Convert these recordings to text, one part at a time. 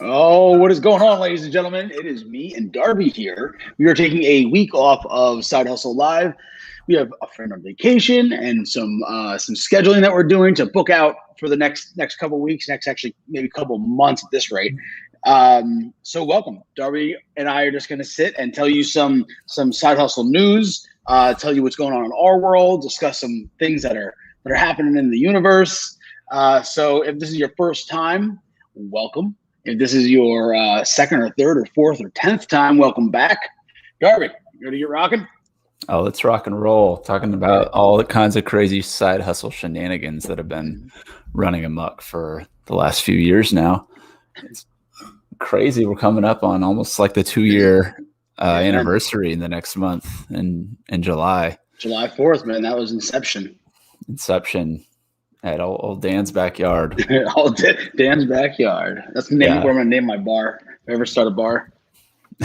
Oh, what is going on, ladies and gentlemen? It is me and Darby here. We are taking a week off of Side Hustle Live. We have a friend on vacation and some scheduling that we're doing to book out for the next couple weeks, next actually maybe couple months at this rate. So welcome, Darby and I are just going to sit and tell you some side hustle news, tell you what's going on in our world, discuss some things that are happening in the universe. So if this is your first time, welcome. If this is your second or third or fourth or 10th time, welcome back. Darby, you ready to get rocking? Oh, let's rock and roll. Talking about all the kinds of crazy side hustle shenanigans that have been running amok for the last few years now. It's crazy. We're coming up on almost like the 2-year anniversary in the next month in July. July 4th, man. That was Inception. At old Dan's backyard. Dan's backyard. That's the name where I'm gonna name my bar. If I ever start a bar.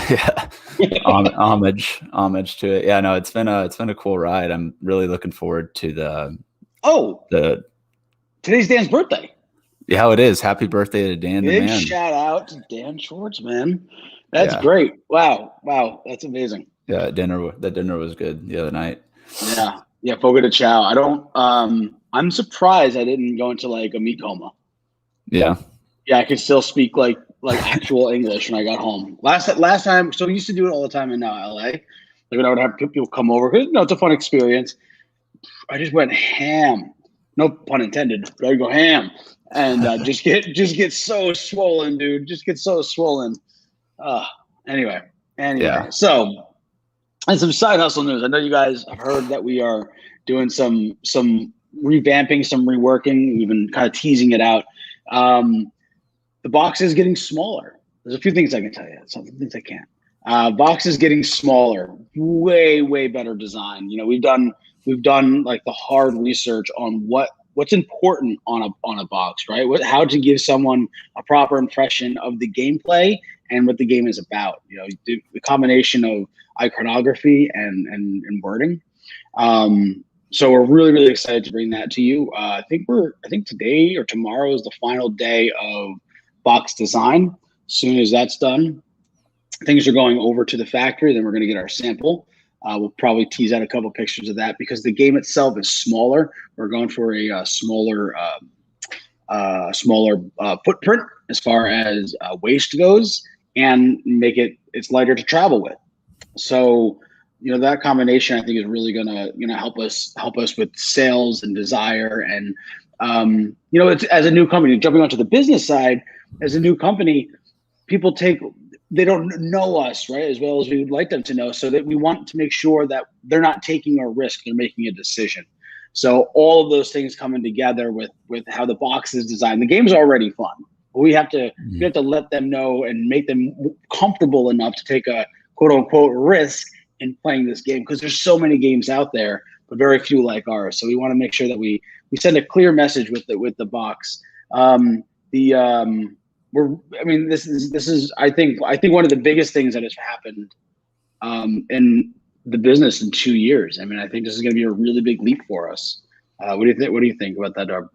Yeah. homage to it. Yeah, no, it's been a cool ride. I'm really looking forward to today's Dan's birthday. Yeah, it is. Happy birthday to Dan. Big shout out to Dan Schwartz, man. That's great. Wow. That's amazing. Yeah, the dinner was good the other night. Yeah, Fogo de Chao. I'm surprised I didn't go into like a meat coma. Yeah, I could still speak like actual English when I got home. Last time, so we used to do it all the time in LA. Like when I would have people come over, because it's a fun experience. I just went ham. No pun intended, but I go ham and just get so swollen, dude. Just get so swollen. Anyway. Yeah. So, and some side hustle news. I know you guys have heard that we are doing some revamping, some reworking. We've been kind of teasing it out. The box is getting smaller. There's a few things I can tell you. Some things I can't. Box is getting smaller. Way better design. We've done like the hard research on what's important on a box, right? How to give someone a proper impression of the gameplay and what the game is about. The combination of iconography and wording. So we're really excited to bring that to you. I think today or tomorrow is the final day of box design. As soon as that's done, things are going over to the factory. Then we're going to get our sample. We'll probably tease out a couple pictures of that because the game itself is smaller. We're going for a smaller footprint as far as waste goes, and make it's lighter to travel with. So that combination I think is really gonna help us with sales and desire. And it's, as a new company, jumping onto the business side, as a new company, people they don't know us, right, as well as we would like them to know, so that we want to make sure that they're not taking a risk, they're making a decision. So all of those things coming together with how the box is designed. The game's already fun. We have to let them know and make them comfortable enough to take a quote unquote risk in playing this game, because there's so many games out there, but very few like ours. So we want to make sure that we send a clear message with the box. This is I think one of the biggest things that has happened in the business in 2 years. I think this is going to be a really big leap for us. What do you think about that, Darb?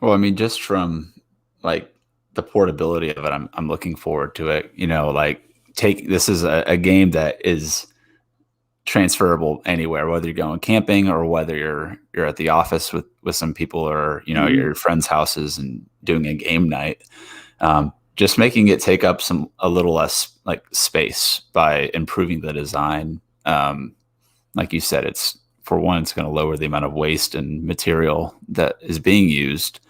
Well, just from like the portability of it, I'm looking forward to it. This is a game that is transferable anywhere, whether you're going camping or whether you're at the office with some people, or your friends' houses and doing a game night. Just making it take up a little less like space by improving the design. Like you said, it's going to lower the amount of waste and material that is being used,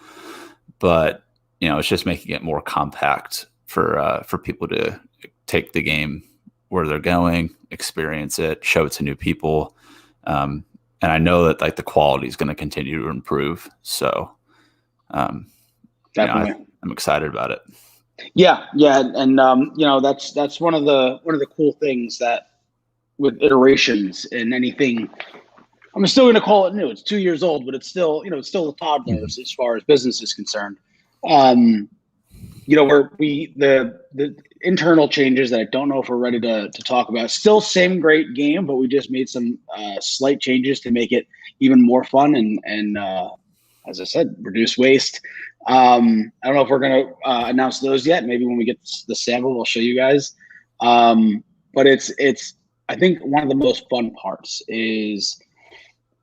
but it's just making it more compact for people to take the game where they're going, experience it, show it to new people. And I know that like the quality is going to continue to improve. So, definitely. I'm excited about it. Yeah. And, that's one of the cool things that with iterations in anything, I'm still going to call it new. It's 2 years old, but it's still a toddler as far as business is concerned. The internal changes that I don't know if we're ready to talk about. Still same great game, but we just made some slight changes to make it even more fun and as I said, reduce waste. I don't know if we're going to announce those yet. Maybe when we get the sample, we'll show you guys. But it's I think one of the most fun parts is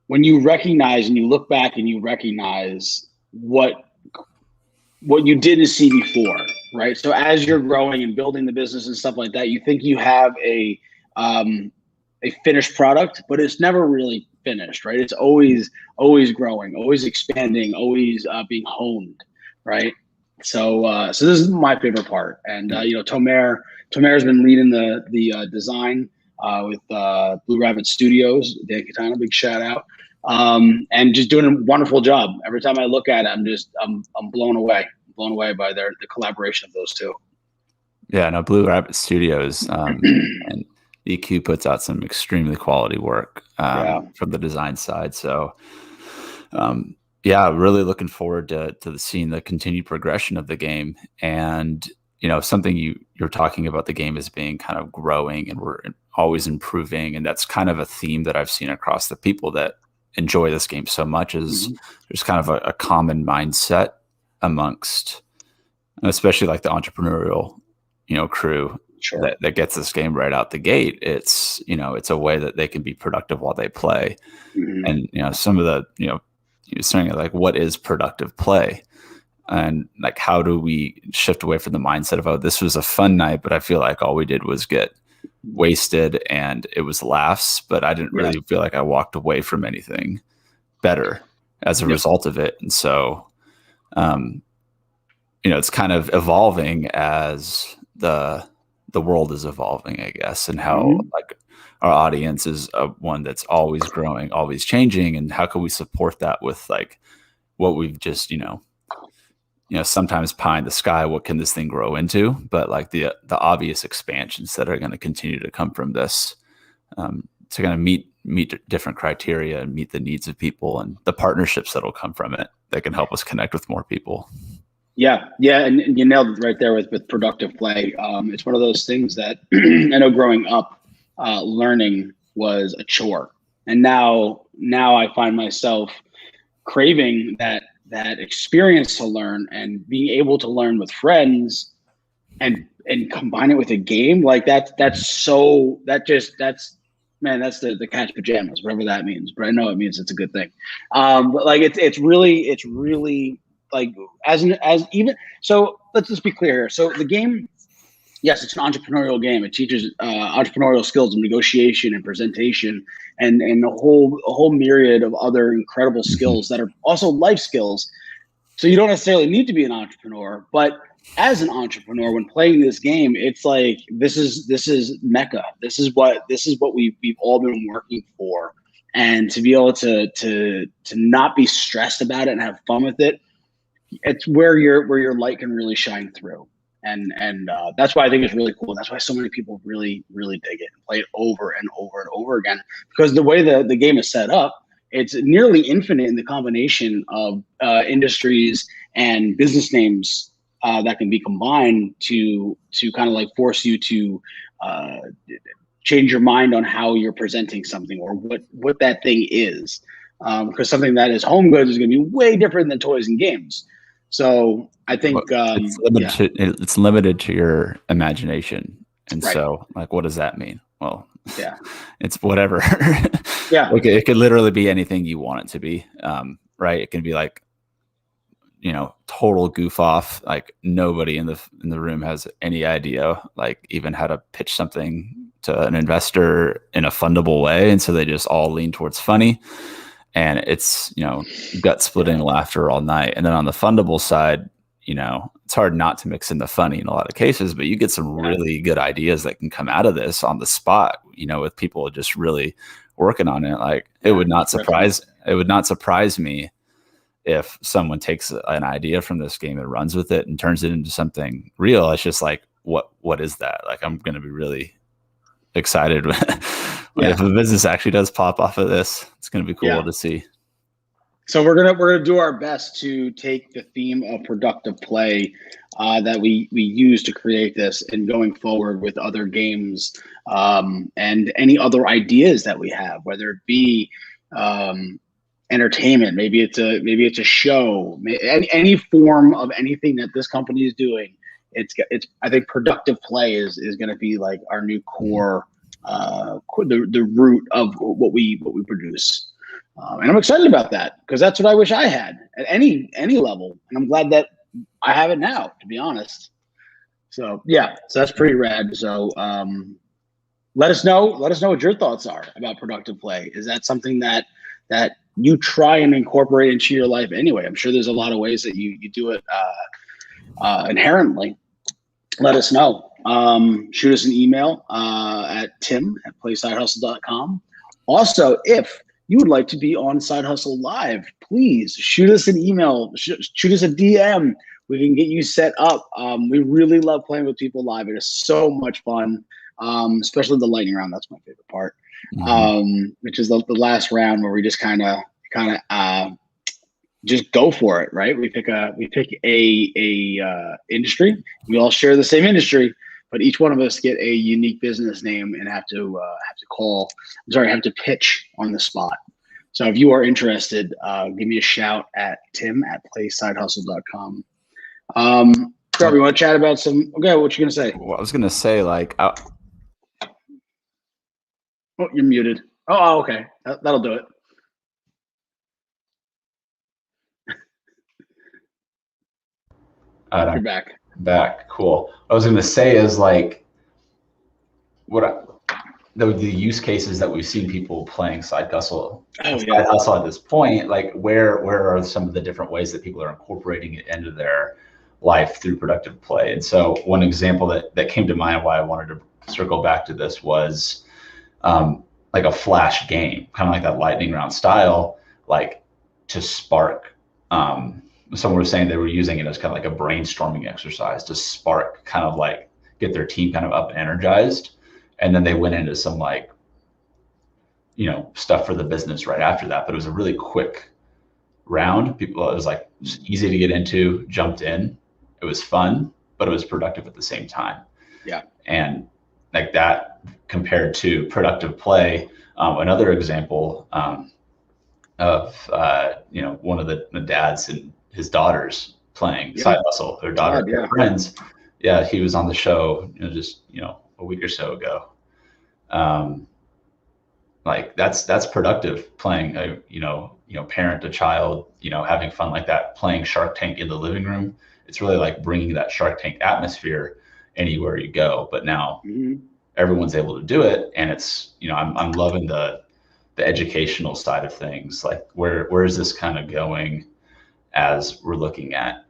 when you recognize and you look back and you recognize what you didn't see before, right? So as you're growing and building the business and stuff like that, you think you have a finished product, but it's never really finished, right? It's always growing, always expanding, always being honed, right? So so this is my favorite part, and Tomer's been leading the design with Blue Rabbit Studios. Dan Catano, big shout out. And just doing a wonderful job. Every time I look at it, I'm blown away by the collaboration of those two. Yeah, no, Blue Rabbit Studios and EQ puts out some extremely quality work from the design side. So, yeah, really looking forward to seeing the continued progression of the game. And something you're talking about the game as being kind of growing, and we're always improving, and that's kind of a theme that I've seen across the people that enjoy this game so much. Is there's kind of a common mindset amongst, especially like the entrepreneurial crew that gets this game right out the gate. It's it's a way that they can be productive while they play. And some of the you're saying like, what is productive play, and like how do we shift away from the mindset of, oh, this was a fun night, but I feel like all we did was get wasted and it was laughs, but I didn't really feel like I walked away from anything better as a result of it. And so it's kind of evolving as the world is evolving, I guess, and how like our audience is one that's always growing, always changing, and how can we support that with like what we've just sometimes pie in the sky, what can this thing grow into, but like the obvious expansions that are going to continue to come from this to kind of meet different criteria and meet the needs of people, and the partnerships that'll come from it that can help us connect with more people. Yeah, and you nailed it right there with productive play. It's one of those things that I know growing up, learning was a chore, and now I find myself craving that experience to learn, and being able to learn with friends and combine it with a game like that's the catch pajamas, whatever that means, but I know it means it's a good thing. But like it's really like as even so, let's just be clear here. So the game, yes, it's an entrepreneurial game. It teaches entrepreneurial skills of negotiation and presentation, and a whole myriad of other incredible skills that are also life skills. So you don't necessarily need to be an entrepreneur, but as an entrepreneur, when playing this game, it's like this is Mecca. This is what we've all been working for, and to be able to not be stressed about it and have fun with it, it's where your light can really shine through. And that's why I think it's really cool. That's why so many people really, really dig it and play it over and over and over again, because the way the game is set up, it's nearly infinite in the combination of industries and business names that can be combined to kind of like force you to change your mind on how you're presenting something or what that thing is. Because something that is home goods is going to be way different than toys and games. So I think it's limited to your imagination. And so like, what does that mean? Well, it's whatever. Like, it could literally be anything you want it to be. Right. It can be like, total goof off. Like nobody in the room has any idea, like even how to pitch something to an investor in a fundable way. And so they just all lean towards funny. And it's, gut splitting laughter all night. And then on the fundable side, it's hard not to mix in the funny in a lot of cases, but you get some really good ideas that can come out of this on the spot, with people just really working on it. Like it would not surprise me if someone takes an idea from this game and runs with it and turns it into something real. It's just like, what is that? Like, I'm going to be really excited if a business actually does pop off of this. It's going to be cool to see. So we're gonna do our best to take the theme of productive play that we use to create this, and going forward with other games and any other ideas that we have, whether it be entertainment. Maybe it's a show. Any form of anything that this company is doing. It's I think productive play is going to be like our new core, the root of what we produce. And I'm excited about that because that's what I wish I had at any level. And I'm glad that I have it now, to be honest. So yeah, so that's pretty rad. So let us know what your thoughts are about productive play. Is that something that you try and incorporate into your life anyway? I'm sure there's a lot of ways that you do it inherently. Let us know. Shoot us an email at tim@playsidehustle.com. Also, if you would like to be on Side Hustle Live, please shoot us an email, shoot us a DM. We can get you set up. We really love playing with people live. It is so much fun, especially the lightning round. That's my favorite part, which is the last round where we just kind of just go for it, right? We pick a industry. We all share the same industry, but each one of us get a unique business name and have to pitch on the spot. So if you are interested, give me a shout at tim@playsidehustle.com. Darby, you want to chat about some? Okay, what you gonna say? Well, I was gonna say like. Oh, you're muted. Oh, okay, that'll do it. You're back. Back. Cool. I was gonna say is like the use cases that we've seen people playing side hustle at this point, like where are some of the different ways that people are incorporating it into their life through productive play? And so one example that came to mind why I wanted to circle back to this was like a flash game, kind of like that lightning round style, like to spark. Someone was saying they were using it as kind of like a brainstorming exercise to spark, kind of like get their team kind of up and energized. And then they went into some like, stuff for the business right after that. But it was a really quick round. It was like easy to get into, jumped in. It was fun, but it was productive at the same time. Yeah. And like that compared to productive play, another example of, one of the dads and his daughters playing side hustle, their daughter, their friends. Yeah. He was on the show, just, a week or so ago. Like that's productive playing, parent to child, having fun like that, playing Shark Tank in the living room. It's really like bringing that Shark Tank atmosphere anywhere you go. But now everyone's able to do it. And it's, I'm loving the educational side of things. Like where is this kind of going as we're looking at,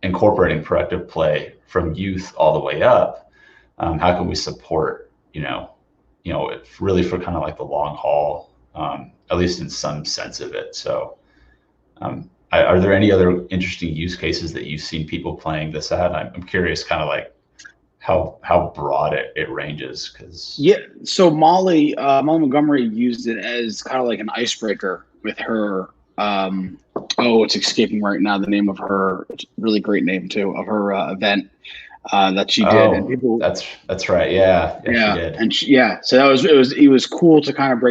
incorporating productive play from youth all the way up? How can we support, really for kind of like the long haul, at least in some sense of it. So are there any other interesting use cases that you've seen people playing this at? I'm curious kind of like how broad it ranges. So Molly Montgomery used it as kind of like an icebreaker with her. It's escaping right now the name of her. It's a really great name too of her event that she did. And people. That's right. Yeah. She did. And so it was cool to kind of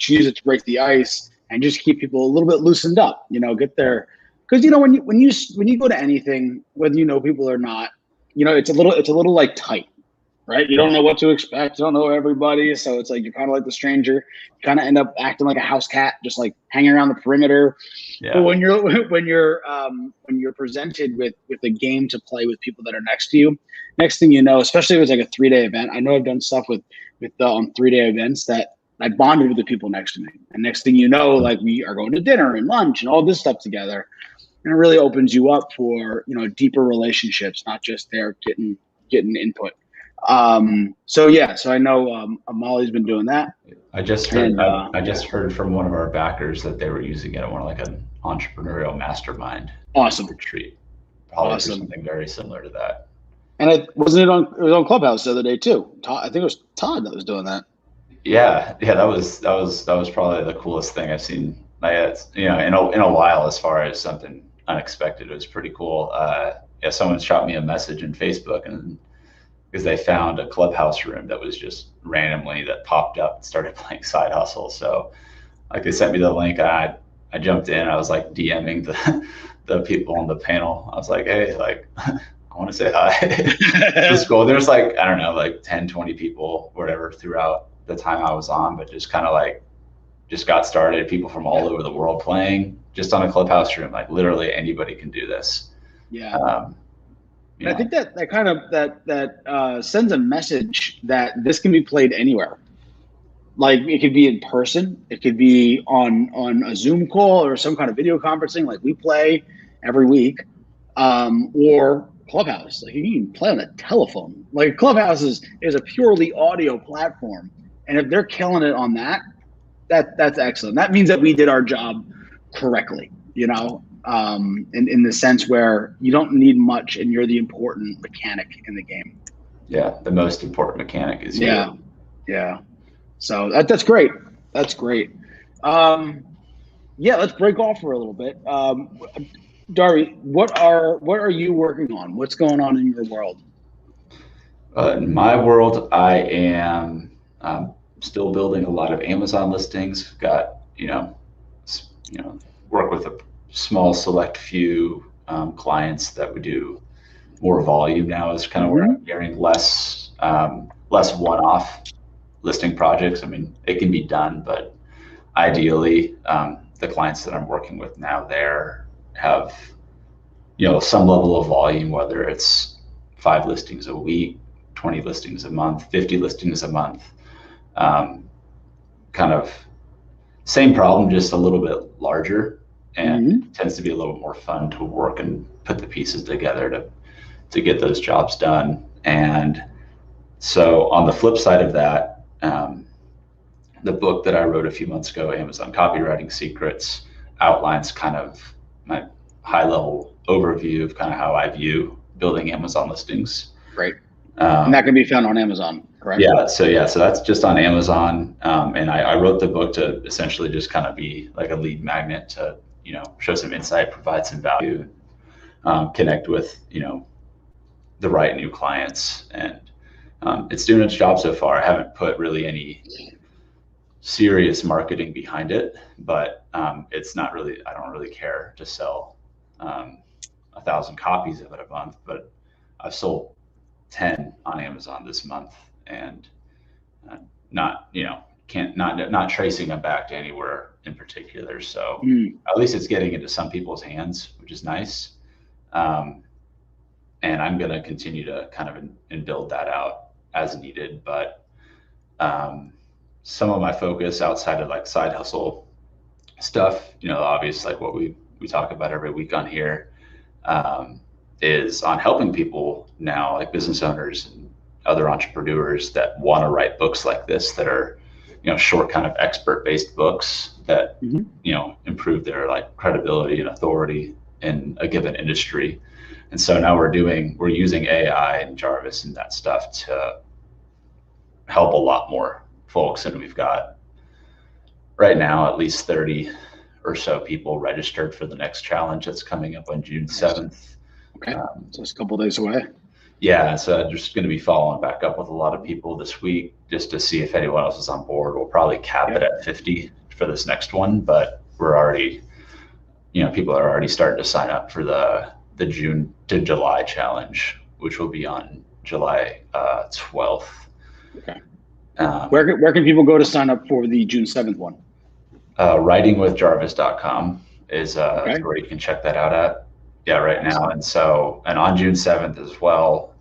use it to break the ice and just keep people a little bit loosened up. Get there because when you go to anything, whether people or not, it's a little like tight. Right. You don't know what to expect. You don't know everybody. So it's like, you're kind of like the stranger. You kind of end up acting like a house cat, just like hanging around the perimeter. Yeah. But when you're presented with a game to play with people that are next to you, next thing you know, especially if it's like a 3-day event, I know I've done stuff with 3-day events that I bonded with the people next to me. And next thing you know, like we are going to dinner and lunch and all this stuff together. And it really opens you up for, deeper relationships, not just there getting input. So I know Molly's been doing that. I just heard from one of our backers that they were using it at like an entrepreneurial mastermind. Awesome retreat. Probably something very similar to that. And it was on Clubhouse the other day too. I think it was Todd that was doing that. Yeah, that was probably the coolest thing I've seen. In a while, as far as something unexpected. It was pretty cool. Someone shot me a message in Facebook and. Because they found a Clubhouse room that was just randomly that popped up and started playing Side Hustle. So like they sent me the link. I jumped in. I was like DMing the people on the panel. I was like, hey, like I want to say hi. It was cool. There's like, I don't know, like 10, 20 people, whatever, throughout the time I was on, but just kind of like just got started. People from all over the world playing just on a Clubhouse room. Like literally anybody can do this. Yeah. I think that kind of sends a message that this can be played anywhere. Like it could be in person, it could be on a Zoom call or some kind of video conferencing like we play every week, or Clubhouse. Like you can play on a telephone. Like Clubhouse is a purely audio platform, and if they're killing it on that's excellent. That means that we did our job correctly, you know, in the sense where you don't need much and you're the important mechanic in the game. Yeah, the most important mechanic is you. Yeah. So that's great. That's great. Yeah, let's break off for a little bit. Darby, what are you working on? What's going on in your world? In my world, I am still building a lot of Amazon listings. Got work with a small select few clients that we do more volume now. Is kind of where I'm hearing less one-off listing projects. I mean, it can be done, but ideally, the clients that I'm working with now there have, some level of volume, whether it's 5 listings a week, 20 listings a month, 50 listings a month. Kind of same problem, just a little bit larger, and tends to be a little more fun to work and put the pieces together to get those jobs done. And so on the flip side of that, the book that I wrote a few months ago, Amazon Copywriting Secrets, outlines kind of my high-level overview of kind of how I view building Amazon listings. Great. And that can be found on Amazon, correct? Yeah. So that's just on Amazon. And I wrote the book to essentially just kind of be like a lead magnet to, show some insight, provide some value, connect with, the right new clients. And it's doing its job so far. I haven't put really any serious marketing behind it, but it's not really, I don't really care to sell 1,000 copies of it a month, but I've sold 10 on Amazon this month, and not tracing them back to anywhere in particular. So at least it's getting into some people's hands, which is nice. And I'm going to continue to kind of and build that out as needed. But some of my focus outside of like Sidehustle stuff, obvious, like what we talk about every week on here, is on helping people now, like business owners and other entrepreneurs that want to write books like this that are, short kind of expert-based books that, improve their like credibility and authority in a given industry. And so now we're using AI and Jarvis and that stuff to help a lot more folks. And we've got right now at least 30 or so people registered for the next challenge that's coming up on June 7th. Okay, so it's a couple of days away. Yeah, so I'm just going to be following back up with a lot of people this week just to see if anyone else is on board. We'll probably cap it at 50 for this next one, but we're already, people are already starting to sign up for the June to July challenge, which will be on July 12th. Okay. Where can people go to sign up for the June 7th one? Writingwithjarvis.com is where you can check that out at. Yeah, right now. And on June 7th as well,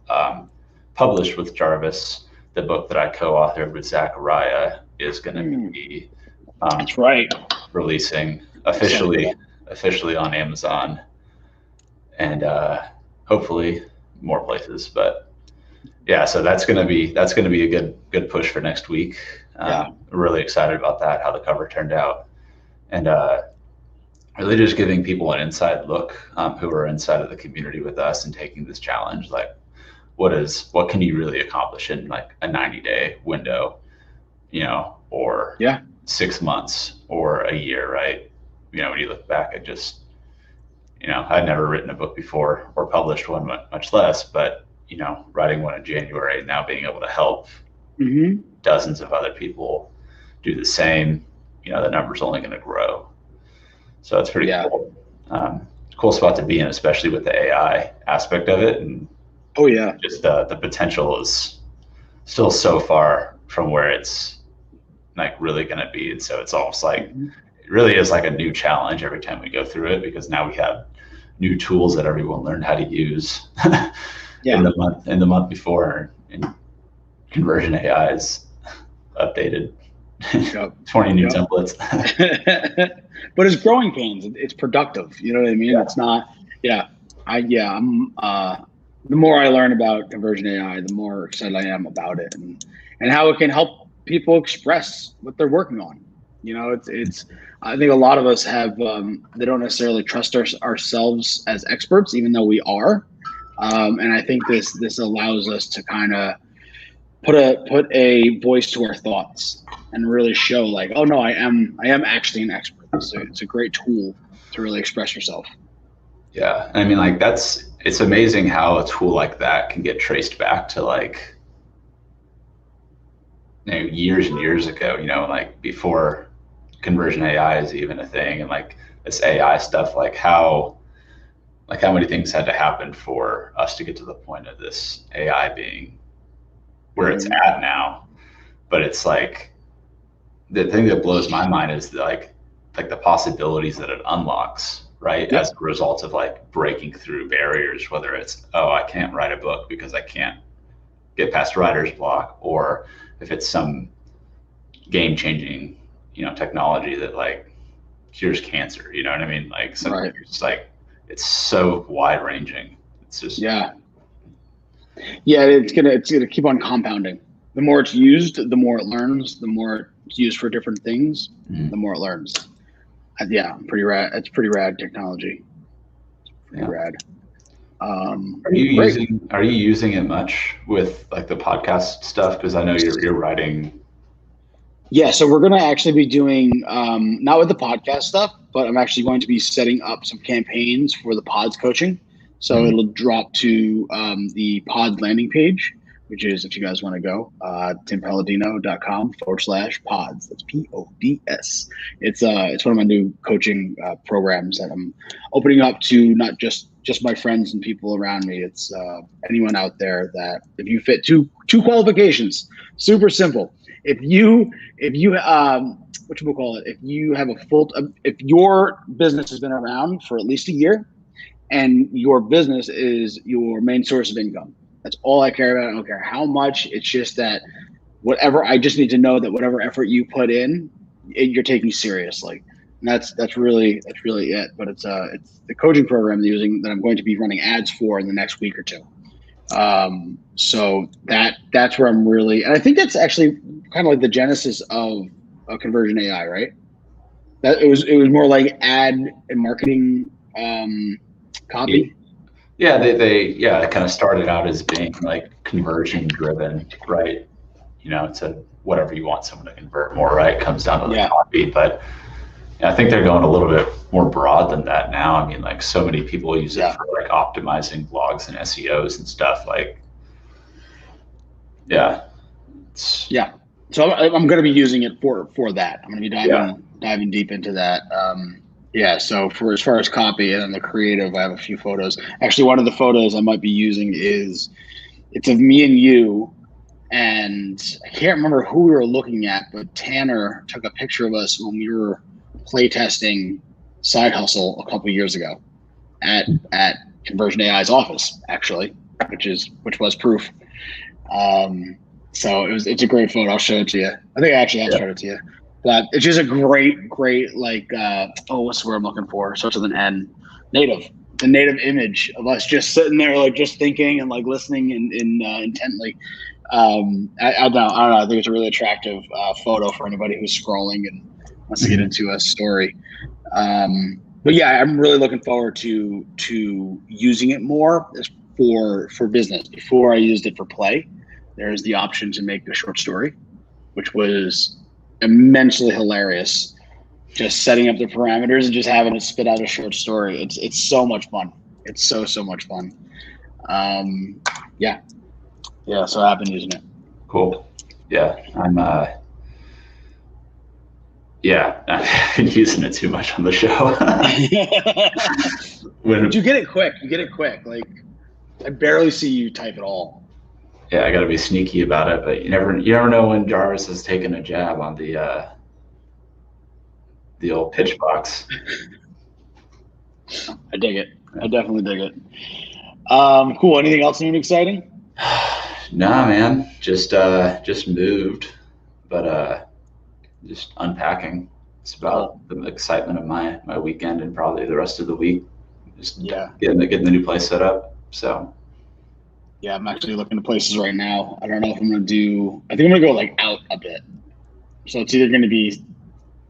published with Jarvis, the book that I co-authored with Zachariah is going to be that's right, releasing officially on Amazon and hopefully more places. But yeah, so that's going to be a good push for next week. Really excited about that, how the cover turned out, and really just giving people an inside look who are inside of the community with us and taking this challenge. Like, what can you really accomplish in like a 90-day window, or 6 months or a year, right? When you look back at just, I'd never written a book before or published one, much less, but, writing one in January and now being able to help dozens of other people do the same, the number's only going to grow. So it's pretty Yeah. cool. Cool spot to be in, especially with the AI aspect of it. And Oh yeah. just the potential is still so far from where it's like really going to be. And so it's almost like, it really is like a new challenge every time we go through it, because now we have new tools that everyone learned how to use in the month before, and conversion AI is updated. Yep. 20 new templates. But it's growing pains. It's productive. You know what I mean? Yeah. It's not. Yeah. I'm. The more I learn about conversion AI, the more excited I am about it, and how it can help people express what they're working on. It's. I think a lot of us have. They don't necessarily trust ourselves as experts, even though we are. And I think this allows us to kind of put a voice to our thoughts and really show like, oh no, I am actually an expert. So it's a great tool to really express yourself. Yeah. I mean, like it's amazing how a tool like that can get traced back to like, years and years ago, like before conversion AI is even a thing. And like this AI stuff, like how many things had to happen for us to get to the point of this AI being where it's at now. But it's like, the thing that blows my mind is like the possibilities that it unlocks, right? Yep. As a result of like breaking through barriers, whether it's, oh, I can't write a book because I can't get past writer's block, or if it's some game changing, technology that like cures cancer, you know what I mean? Like something right. It's like, it's so wide ranging. It's just, it's gonna keep on compounding. The more it's used, the more it learns. The more it's used for different things, the more it learns. Pretty rad. It's pretty rad technology. Pretty rad. Are you using it much with like the podcast stuff? Because I know you're writing. Yeah, so we're gonna actually be doing not with the podcast stuff, but I'm actually going to be setting up some campaigns for the pods coaching. So it'll drop to the pods landing page, which is, if you guys want to go, timpalladino.com/pods. That's PODS. It's one of my new coaching programs that I'm opening up to not just my friends and people around me. It's anyone out there that, if you fit two qualifications, super simple. If you if you have if your business has been around for at least a year, and your business is your main source of income, that's all I care about. I don't care how much. It's just that I just need to know that whatever effort you put in, you're taking seriously. And that's really it. But it's the coaching program that I'm going to be running ads for in the next week or two. So that's where I'm really, and I think that's actually kind of like the genesis of conversion AI, right? That it was more like ad and marketing copy. Yeah, it kind of started out as being like conversion driven, right? To whatever you want someone to convert more, right? It comes down to the copy, but I think they're going a little bit more broad than that now. I mean, like so many people use it for like optimizing blogs and SEOs and stuff. Like, So I'm going to be using it for that. I'm going to be diving deep into that. So for as far as copy and the creative, I have a few photos. Actually, one of the photos I might be using it's of me and you, and I can't remember who we were looking at, but Tanner took a picture of us when we were playtesting Sidehustle a couple of years ago at Conversion AI's office, actually, which was proof. So it's a great photo. I'll show it to you. I think I actually have showed it to you. But it's just a great, like, what's the word I'm looking for? Starts with an N. The native image of us just sitting there, like, just thinking and like listening intently. I don't know. I think it's a really attractive photo for anybody who's scrolling and wants to get into a story. But I'm really looking forward to using it more for business. Before I used it for play, there's the option to make a short story, which was immensely hilarious. Just setting up the parameters and just having it spit out a short story. It's so much fun. It's so much fun. So I've been using it. Cool. Yeah, I'm Yeah, I've been using it too much on the show. But you get it quick. Like, I barely see you type at all. Yeah, I got to be sneaky about it, but you never know when Jarvis has taken a jab on the old pitch box. I dig it. I definitely dig it. Cool. Anything else new and exciting? Nah, man. Just moved, but just unpacking. It's about the excitement of my weekend and probably the rest of the week. Just getting the new place set up. So. Yeah, I'm actually looking at places right now. I don't know if I'm going to do – I think I'm going to go, like, out a bit. So it's either going to be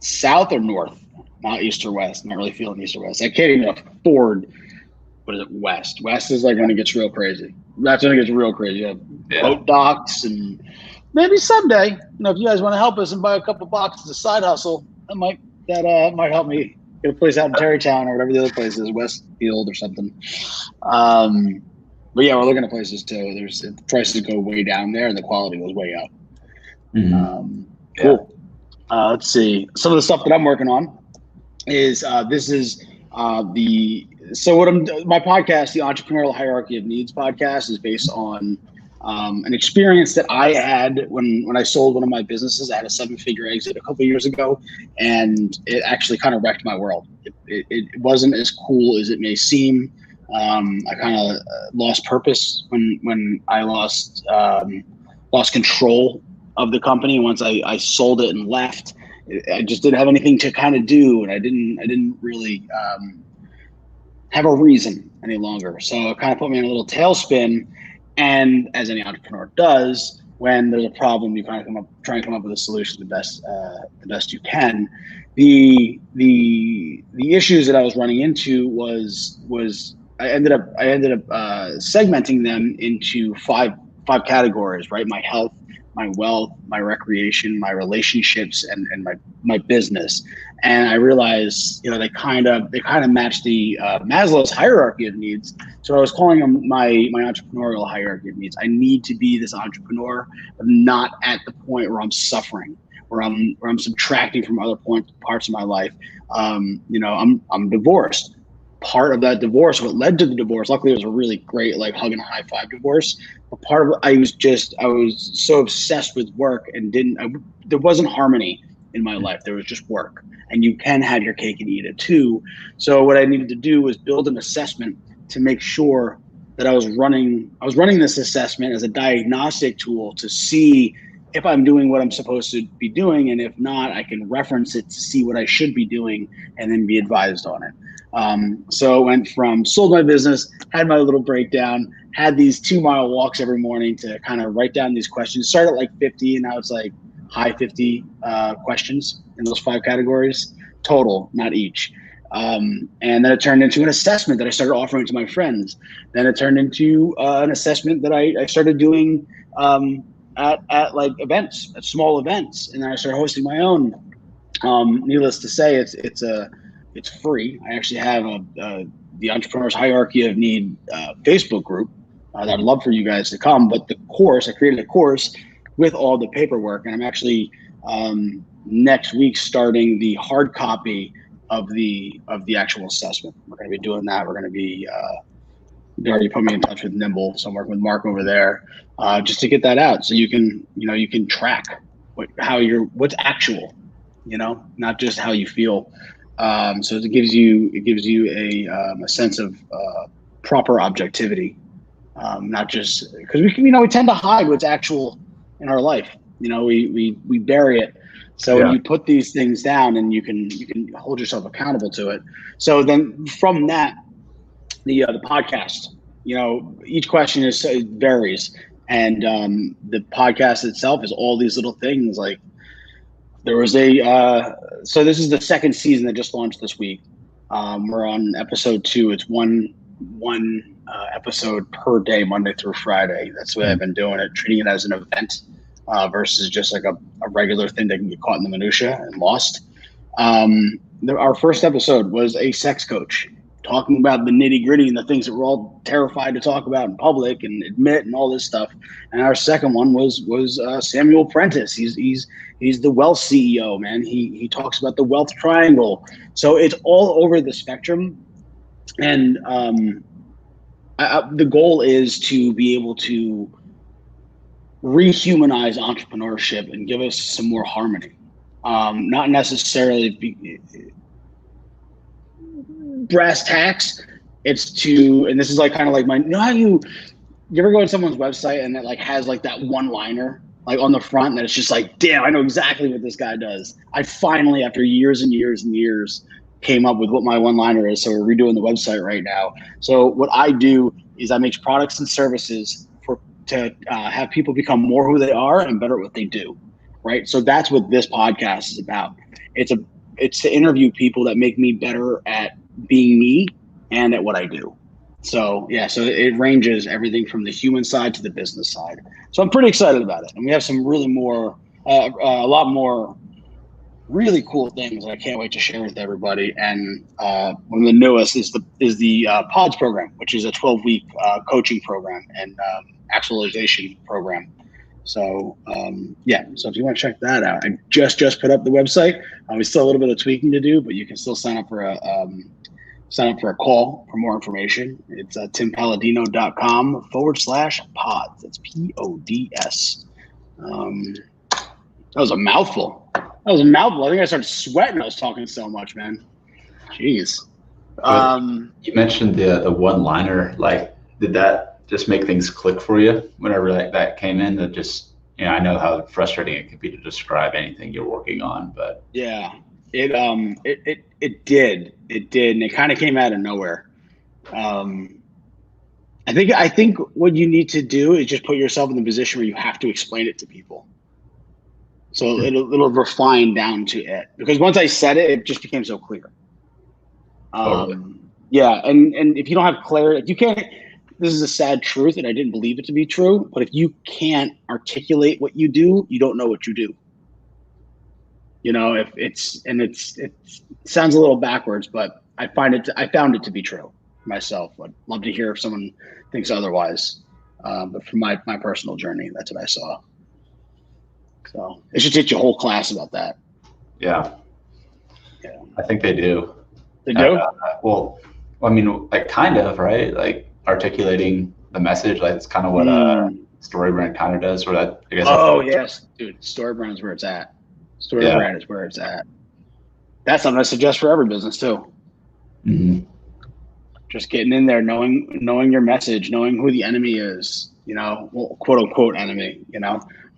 south or north, not east or west. I'm not really feeling east or west. I can't even afford – what is it, west? West is, like, when it gets real crazy. That's when it gets real crazy. You have boat docks, and maybe someday, if you guys want to help us and buy a couple boxes of Sidehustle, that might help me get a place out in Terrytown or whatever the other place is, Westfield or something. But yeah, we're looking at places too. The prices go way down there, and the quality goes way up. Mm-hmm. Cool. Let's see. Some of the stuff that I'm working on is this is my podcast, the Entrepreneurial Hierarchy of Needs podcast, is based on an experience that I had when I sold one of my businesses. I had a 7-figure exit a couple of years ago, and it actually kind of wrecked my world. It wasn't as cool as it may seem. I kind of lost purpose when I lost control of the company. Once I sold it and left, I just didn't have anything to kind of do, and I didn't really have a reason any longer. So it kind of put me in a little tailspin. And as any entrepreneur does, when there's a problem, you kind of try and come up with a solution the best you can. The issues that I was running into was I ended up segmenting them into five categories, right? My health, my wealth, my recreation, my relationships, and my business. And I realized, they kind of match the Maslow's hierarchy of needs. So I was calling them my entrepreneurial hierarchy of needs. I need to be this entrepreneur, but not at the point where I'm suffering, where I'm subtracting from other parts of my life. I'm divorced. Part of that divorce, what led to the divorce, luckily it was a really great, like, hug and high five divorce. But part of it, I was so obsessed with work and there wasn't harmony in my life. There was just work, and you can have your cake and eat it too. So what I needed to do was build an assessment to make sure that I was running this assessment as a diagnostic tool to see if I'm doing what I'm supposed to be doing, and if not, I can reference it to see what I should be doing and then be advised on it. So I went from sold my business, had my little breakdown, had these 2-mile walks every morning to kind of write down these questions. Started at like 50, and now it's like high 50 questions in those 5 categories total, not each. And then it turned into an assessment that I started offering to my friends. Then it turned into an assessment that I started doing at like events, at small events, and then I started hosting my own. Needless to say, it's free. I actually have the Entrepreneur's Hierarchy of Need Facebook group that I'd love for you guys to come. But the course, I created a course with all the paperwork, and I'm actually next week starting the hard copy of the actual assessment. We're going to be doing that. We're going to be Darby put me in touch with Nimble, so I'm working with Mark over there just to get that out, so you can track what's actual, not just how you feel. So it gives you a sense of proper objectivity, not just because we tend to hide what's actual in our life. We bury it. So when you put these things down, and you can hold yourself accountable to it. So then from that, the podcast, each question varies, and the podcast itself is all these little things. Like, there was so this is the second season that just launched this week. We're on episode 2. It's one episode per day, Monday through Friday. That's the way I've been doing it, treating it as an event versus just like a regular thing that can get caught in the minutia and lost. Our first episode was a sex coach. talking about the nitty gritty and the things that we're all terrified to talk about in public and admit and all this stuff. And our second one was Samuel Prentice. He's the wealth CEO, man. He talks about the wealth triangle. So it's all over the spectrum. And the goal is to be able to rehumanize entrepreneurship and give us some more harmony. Not necessarily brass tacks. It's to, and this is like kind of like my, you know how you ever go to someone's website and it like has like that one liner like on the front that it's just like, damn, I know exactly what this guy does. I finally, after years and years and years, came up with what my one liner is. So we're redoing the website right now. So what I do is I make products and services to have people become more who they are and better at what they do. Right. So that's what this podcast is about. It's to interview people that make me better at being me and at what I do. So yeah, so it ranges everything from the human side to the business side. So I'm pretty excited about it. And we have some really a lot more really cool things that I can't wait to share with everybody. And one of the newest is the PODS program, which is a 12-week coaching program and actualization program. So so if you want to check that out, I just put up the website. We still a little bit of tweaking to do, but you can still sign up for a call for more information. It's timpalladino.com/pods. That's PODS. That was a mouthful. I think I started sweating. I was talking so much, man. Jeez. You mentioned the one-liner. Like, did that just make things click for you whenever that came in? That just, I know how frustrating it can be to describe anything you're working on, but yeah, it did, and it kind of came out of nowhere. I think what you need to do is just put yourself in the position where you have to explain it to people. So it'll refine down to it, because once I said it, it just became so clear. Yeah, and if you don't have clarity, if you can't. This is a sad truth, and I didn't believe it to be true. But if you can't articulate what you do, you don't know what you do. It sounds a little backwards, but I found it to be true myself. I'd love to hear if someone thinks otherwise. But from my personal journey, that's what I saw. So it should teach a whole class about that. Yeah. I think they do. They do? Well, I mean, like, kind of, right? Like, articulating the message, like it's kind of what StoryBrand kind of does. Where that, I guess. Oh yes, dude, StoryBrand is where it's at. StoryBrand is where it's at. That's something I suggest for every business too. Mm-hmm. Just getting in there, knowing your message, knowing who the enemy is. Quote unquote enemy.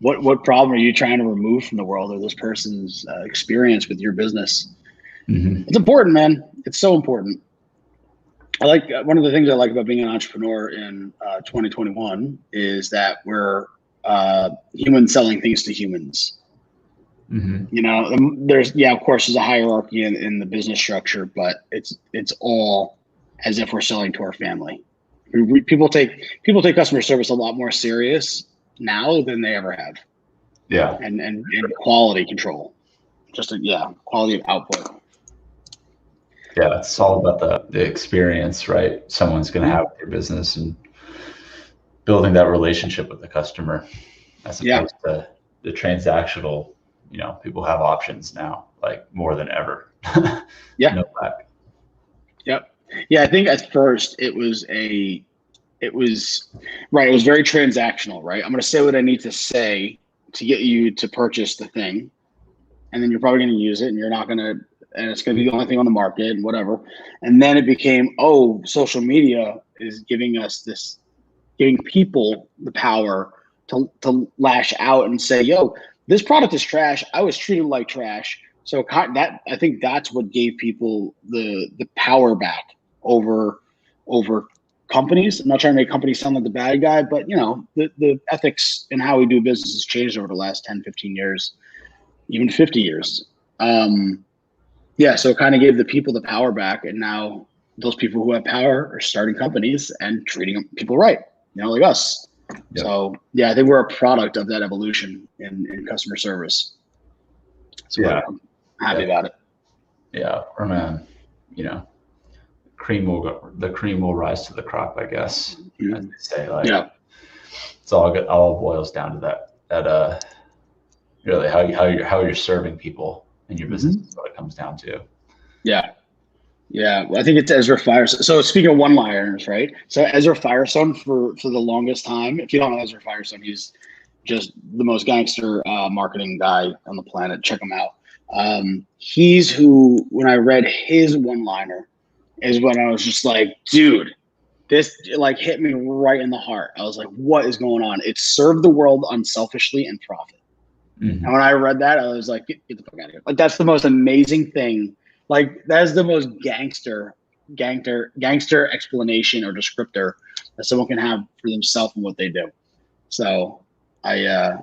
What problem are you trying to remove from the world or this person's experience with your business? Mm-hmm. It's important, man. It's so important. One of the things I like about being an entrepreneur in 2021 is that we're humans selling things to humans. Mm-hmm. There's of course there's a hierarchy in the business structure, but it's all as if we're selling to our family. People take customer service a lot more serious now than they ever have. Yeah, and quality control, quality of output. Yeah, it's all about the experience, right? Someone's going to have with your business and building that relationship with the customer, as opposed to the transactional. People have options now, like more than ever. Yeah. No back. Yep. Yeah, I think at first it was very transactional, right? I'm going to say what I need to say to get you to purchase the thing, and then you're probably going to use it, and you're not going to. And it's going to be the only thing on the market and whatever. And then it became, social media is giving people the power to lash out and say, this product is trash. I was treated like trash. So I think that's what gave people the power back over companies. I'm not trying to make companies sound like the bad guy, but the ethics and how we do business has changed over the last 10, 15 years, even 50 years. So it kind of gave the people the power back, and now those people who have power are starting companies and treating people right, like us. Yep. So I think we're a product of that evolution in customer service. So I'm happy about it. Yeah, from a the cream will rise to the crop, I guess. Mhm. As they say, like, Yeah. it's all boils down to that really how you're serving people in your business is what it comes down to. Yeah. Yeah. Well, I think it's Ezra Firestone. So speaking of one-liners, right? So Ezra Firestone for the longest time, if you don't know Ezra Firestone, he's just the most gangster marketing guy on the planet. Check him out. He's who, when I read his one-liner, is when I was just like, dude, this like hit me right in the heart. I was like, what is going on? It's serve the world unselfishly and profit. Mm-hmm. And when I read that, I was like, get the fuck out of here. Like, that's the most amazing thing. Like, that's the most gangster explanation or descriptor that someone can have for themselves and what they do. So I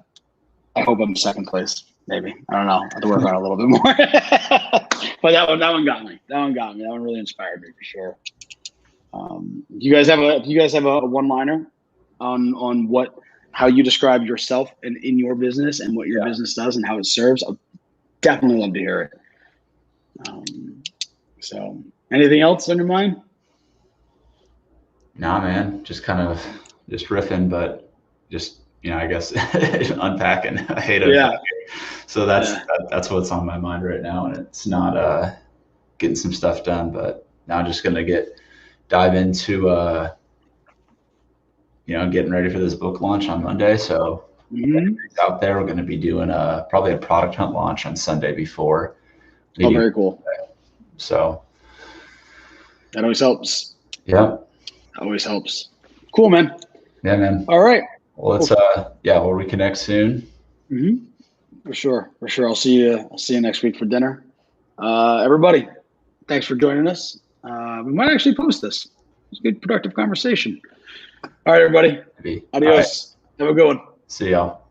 hope I'm second place. Maybe. I don't know. I have to work on it a little bit more. But that one got me. That one really inspired me for sure. Do you guys have a one-liner on how you describe yourself in your business and what your business does and how it serves? I'd definitely love to hear it. So anything else on your mind? Nah, man, just kind of just riffing, but just, I guess unpacking. I hate it. Yeah. So that's what's on my mind right now. And it's not getting some stuff done, but now I'm just going to dive into, getting ready for this book launch on Monday. So out there, we're going to be doing probably a product hunt launch on Sunday before. Oh, very cool. So that always helps. Yeah. Always helps. Cool, man. Yeah, man. All right. Well, let's we'll reconnect soon. Mm-hmm. For sure. I'll see you next week for dinner. Everybody, thanks for joining us. We might actually post this. It's a good, productive conversation. All right, everybody. Adios. Right. Have a good one. See y'all.